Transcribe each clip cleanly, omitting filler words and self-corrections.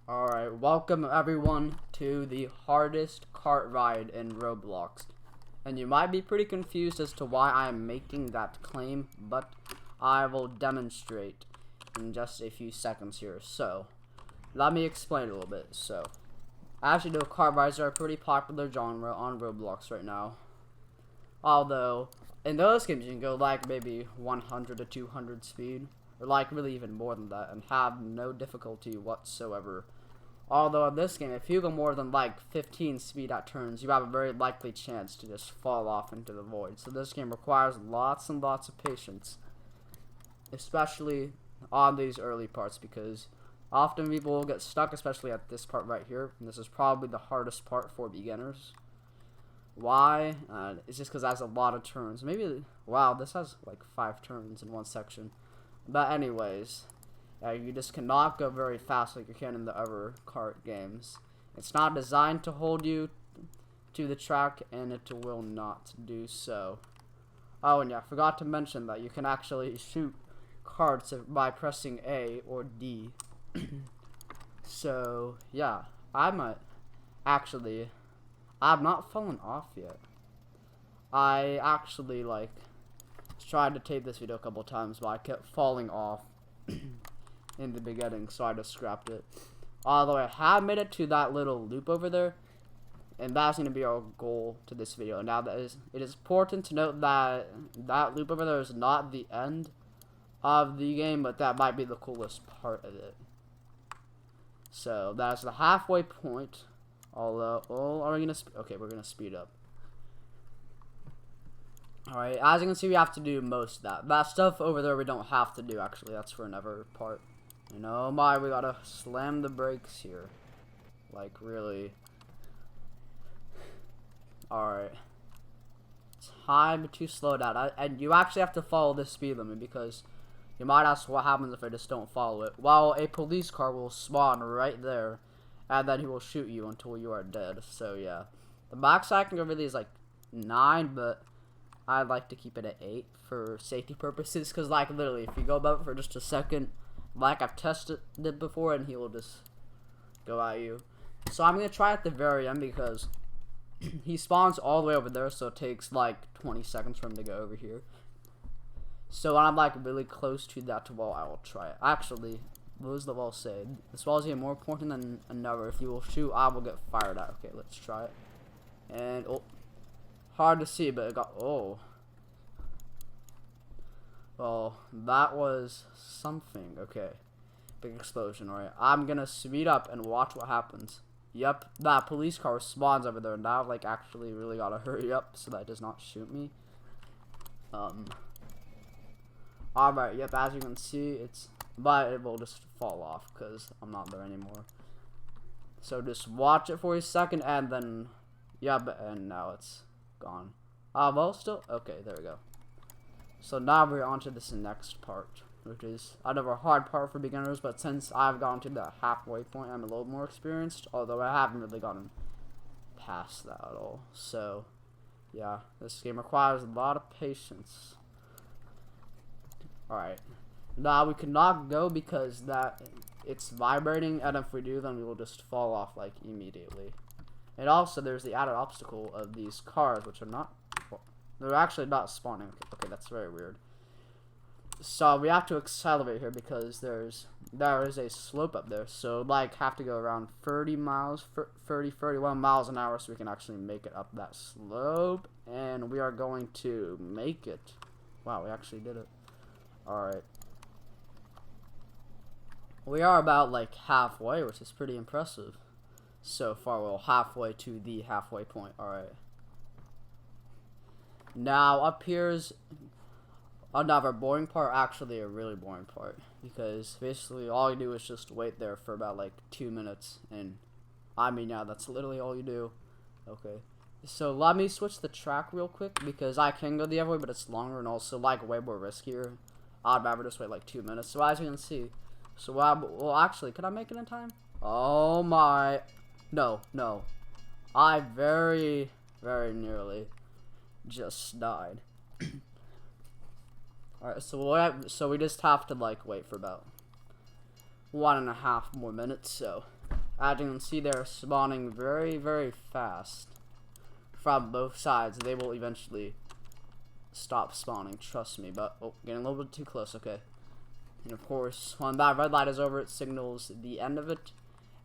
Alright, welcome everyone to the hardest kart ride in Roblox. And you might be pretty confused as to why I am making that claim, but I will demonstrate in just a few seconds here. So, let me explain a little bit. So, as you know, kart rides are a pretty popular genre on Roblox right now. Although, in those games you can go like maybe 100 to 200 speed, or like really even more than that, and have no difficulty whatsoever. Although in this game, if you go more than like 15 speed at turns, you have a very likely chance to just fall off into the void. So this game requires lots and lots of patience, especially on these early parts, because often people will get stuck, especially at this part right here. And this is probably the hardest part for beginners. Why? It's just because it has a lot of turns. Maybe, wow, this has like 5 turns in one section. But anyways, you just cannot go very fast like you can in the other kart games. It's not designed to hold you to the track, and it will not do so. Oh, and yeah, I forgot to mention that you can actually shoot karts by pressing A or D. So, yeah, I've not fallen off yet. I actually, tried to tape this video a couple times, but I kept falling off in the beginning, so I just scrapped it. Although I have made it to that little loop over there, and that's going to be our goal to this video. Now, it is important to note that that loop over there is not the end of the game, but that might be the coolest part of it. So, that's the halfway point. Although, are we going to, okay, we're going to speed up. Alright, as you can see, we have to do most of that. That stuff over there we don't have to do, actually. That's for another part. And oh my, we gotta slam the brakes here. Like, really. Alright. Time to slow down. And you actually have to follow this speed limit, because you might ask what happens if I just don't follow it. Well, a police car will spawn right there, and then he will shoot you until you are dead. So, yeah. The max I can go really is like 9, but I'd like to keep it at 8 for safety purposes, because, like, literally, if you go above it for just a second, like I've tested it before, and he will just go at you. So I'm going to try at the very end, because he spawns all the way over there, so it takes, like, 20 seconds for him to go over here. So when I'm, like, really close to that wall, I will try it. Actually, what does the wall say? This wall is even more important than another. If you will shoot, I will get fired at. Okay, let's try it. And, oh. Hard to see, but it got, oh. Well, that was something. Okay. Big explosion, alright. I'm gonna speed up and watch what happens. Yep, that police car spawns over there. Now, like, actually really gotta hurry up so that it does not shoot me. Alright, yep, as you can see, but it will just fall off because I'm not there anymore. So just watch it for a second, and then, yep, and now it's gone. Well, still, okay, there we go. So now we're on to this next part, which is another hard part for beginners, but since I've gone to the halfway point, I'm a little more experienced, although I haven't really gotten past that at all. So, yeah, this game requires a lot of patience. Alright, now we cannot go because it's vibrating, and if we do, then we will just fall off, like, immediately. And also, there's the added obstacle of these cars, which are not, they're actually not spawning. Okay, that's very weird. So we have to accelerate here because there is a slope up there. So, like, have to go around 31 miles an hour so we can actually make it up that slope. And we are going to make it. Wow, we actually did it. Alright. We are about, like, halfway, which is pretty impressive. So far, we're halfway to the halfway point. Alright. Now, up here's another boring part. Actually, a really boring part. Because basically, all you do is just wait there for about, like, 2 minutes. And, I mean, yeah, that's literally all you do. Okay. So, let me switch the track real quick. Because I can go the other way, but it's longer and also, like, way more riskier. I'd rather just wait, like, 2 minutes. So, as you can see. So, well, actually, can I make it in time? Oh, my. No. I very, very nearly just died. Alright, so we just have to, like, wait for about 1.5 more minutes, so As you can see, they're spawning very, very fast from both sides. They will eventually stop spawning, trust me. But, oh, getting a little bit too close, okay. And of course, when that red light is over, it signals the end of it,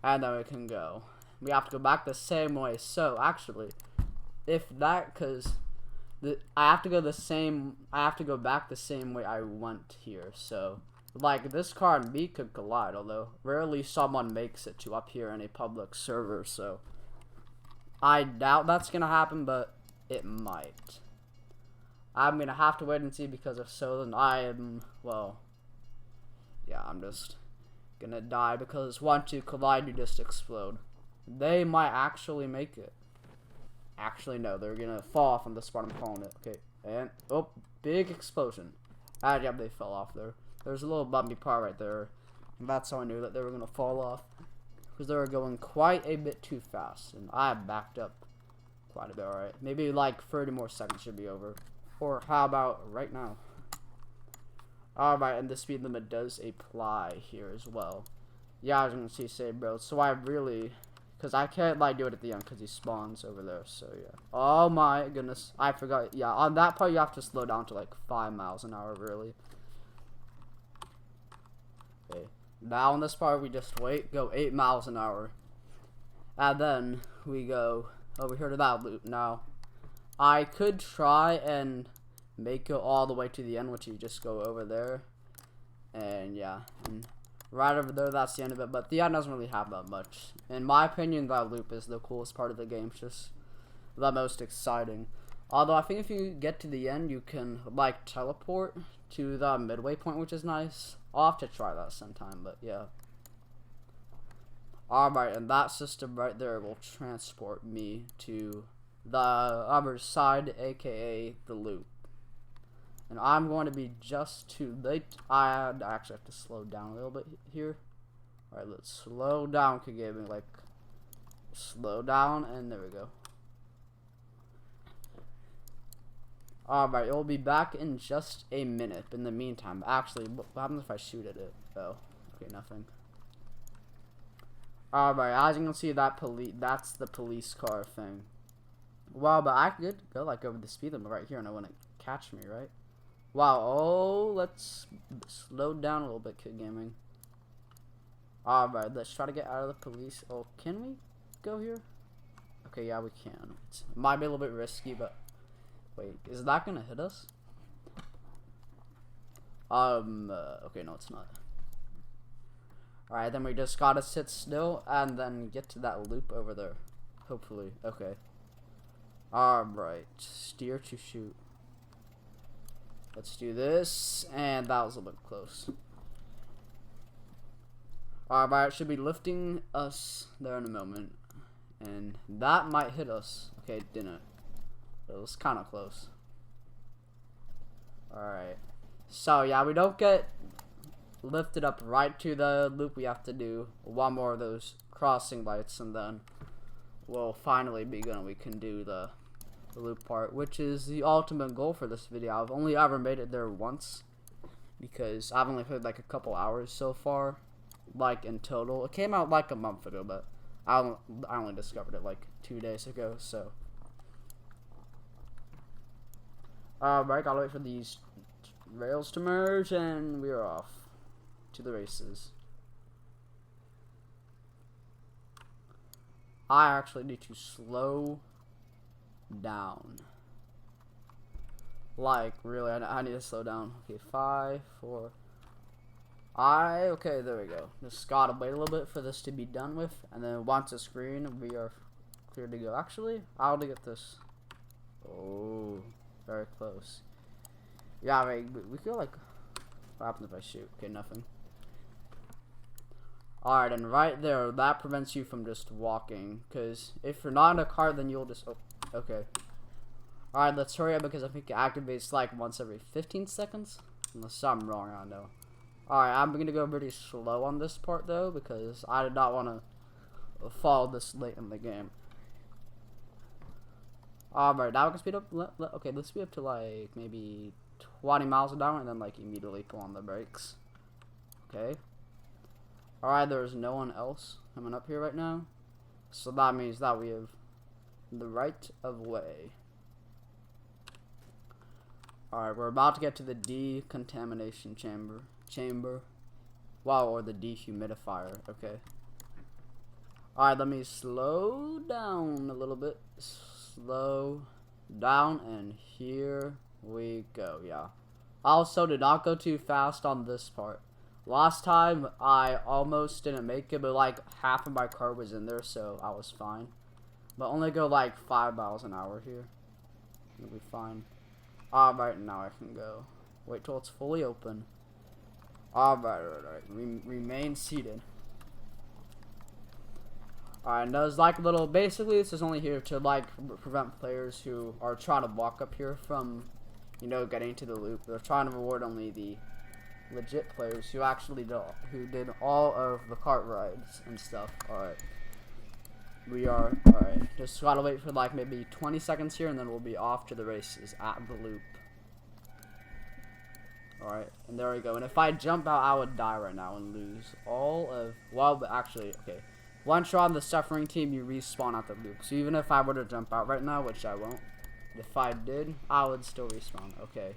and then we can go. We have to go back the same way. So, actually, if that, because I have to go back the same way I went here. So, like, this car and me could collide, although rarely someone makes it to up here in a public server, so I doubt that's gonna happen, but it might. I'm gonna have to wait and see, because if so, then I am, well, yeah, I'm just gonna die, because once you collide, you just explode. They might actually make it. Actually, no, they're gonna fall off on the spot. I'm calling it. Okay, and, oh, big explosion. Ah, yeah, they fell off there. There's a little bumpy part right there, and that's how I knew that they were gonna fall off, because they were going quite a bit too fast, and I backed up quite a bit. Alright, maybe like 30 more seconds should be over, or how about right now? Alright, and the speed limit does apply here as well. Yeah, I was gonna say bro, so I really, because I can't like do it at the end because he spawns over there, so yeah. Oh my goodness, I forgot. Yeah, on that part you have to slow down to like 5 miles an hour really. Okay. Now on this part we just wait, go 8 miles an hour, and then we go over here to that loop. Now I could try and make it all the way to the end, which you just go over there, and yeah, and right over there, that's the end of it. But the end doesn't really have that much. In my opinion, that loop is the coolest part of the game. It's just the most exciting. Although I think if you get to the end, you can like teleport to the midway point, which is nice. I'll have to try that sometime, but yeah. Alright, and that system right there will transport me to the other side, aka the loop. And I'm going to be just too late. I actually have to slow down a little bit here. Alright, let's slow down. Could give me like slow down, and there we go. Alright, it will be back in just a minute. In the meantime, actually, what happens if I shoot at it? Oh, okay, nothing. Alright, as you can see, that's the police car thing. Wow, but I could go like over the speed limit right here, and it wouldn't catch me, right? Wow, oh, let's slow down a little bit, Kid Gaming. Alright, let's try to get out of the police. Oh, can we go here? Okay, yeah, we can. It might be a little bit risky, but wait, is that gonna hit us? Okay, no, it's not. Alright, then we just gotta sit still and then get to that loop over there. Hopefully, okay. Alright, steer to shoot. Let's do this, and that was a little bit close. Alright, it should be lifting us there in a moment. And that might hit us. Okay, it didn't. It was kind of close. Alright. So, yeah, we don't get lifted up right to the loop. We have to do one more of those crossing lights, and then we'll finally be gonna, we can do the loop part, which is the ultimate goal for this video. I've only ever made it there once, because I've only played like a couple hours so far, like in total. It came out like a month ago, but I only discovered it like 2 days ago, so. Alright, gotta wait for these rails to merge, and we're off to the races. I actually need to slow down. Like, really, I need to slow down. Okay, 5, 4. Okay, there we go. Just gotta wait a little bit for this to be done with, and then once it's green, we are clear to go. Actually, I'll get this. Oh, very close. Yeah, I mean, we feel like, what happens if I shoot? Okay, nothing. Alright, and right there, that prevents you from just walking, because if you're not in a car, then you'll just, oh, okay. Alright, let's hurry up, because I think it activates like once every 15 seconds. Unless I'm wrong, I don't know. Alright, I'm going to go pretty slow on this part, though, because I did not want to fall this late in the game. Alright, now we can speed up. Okay, let's speed up to like maybe 20 miles an hour, and then like immediately pull on the brakes. Okay. Alright, there's no one else coming up here right now. So that means that we have the right of way. Alright, we're about to get to the decontamination chamber. Wow, or the dehumidifier. Okay. Alright, let me slow down a little bit. Slow down, and here we go. Yeah. Also, do not go too fast on this part. Last time, I almost didn't make it, but like half of my car was in there, so I was fine. But only go like 5 miles an hour here. It'll be fine. Alright, now I can go. Wait till it's fully open. Alright. Remain seated. Alright, and there's like little, basically this is only here to like prevent players who are trying to walk up here from, you know, getting to the loop. They're trying to reward only the legit players who actually did all of the cart rides and stuff. Alright. Alright. Just gotta wait for like maybe 20 seconds here, and then we'll be off to the races at the loop. Alright, and there we go. And if I jump out, I would die right now and lose all of, well, but actually, okay. Once you're on the suffering team, you respawn at the loop. So even if I were to jump out right now, which I won't, if I did, I would still respawn. Okay.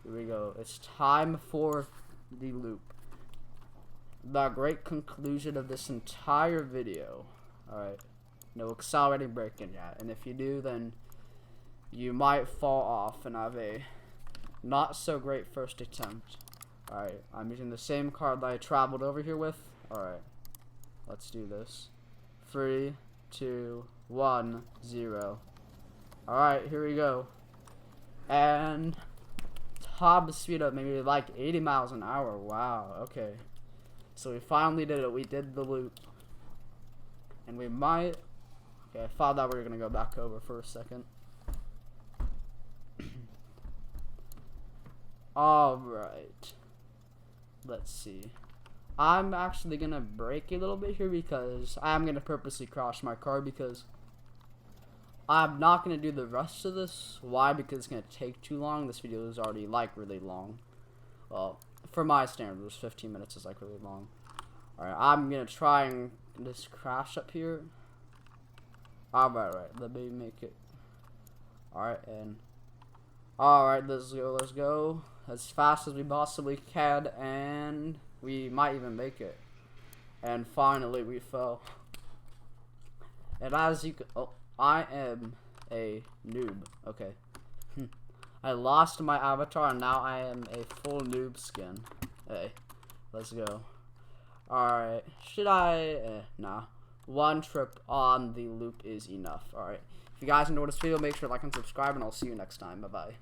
Here we go. It's time for the loop. The great conclusion of this entire video. Alright. No accelerating braking yet. And if you do, then you might fall off and have a not so great first attempt. Alright. I'm using the same card that I traveled over here with. Alright. Let's do this. 3, 2, 1, 0. Alright, here we go. And top speed up maybe like 80 miles an hour. Wow, okay. So we finally did it. We did the loop. And we might, okay, I thought that we were gonna go back over for a second. Alright. Let's see. I'm actually gonna brake a little bit here because I'm gonna purposely crash my car because I'm not gonna do the rest of this. Why? Because it's gonna take too long. This video is already like really long. Well, for my standards, 15 minutes is like really long. Alright, I'm gonna try and just crash up here. Alright, let me make it. Alright, and alright, let's go as fast as we possibly can, and we might even make it. And finally we fell. And as you can, oh, I am a noob. Okay. I lost my avatar and now I am a full noob skin. Hey, let's go. Alright, should I? Nah. One trip on the loop is enough. Alright. If you guys enjoyed this video, make sure to like and subscribe, and I'll see you next time. Bye-bye.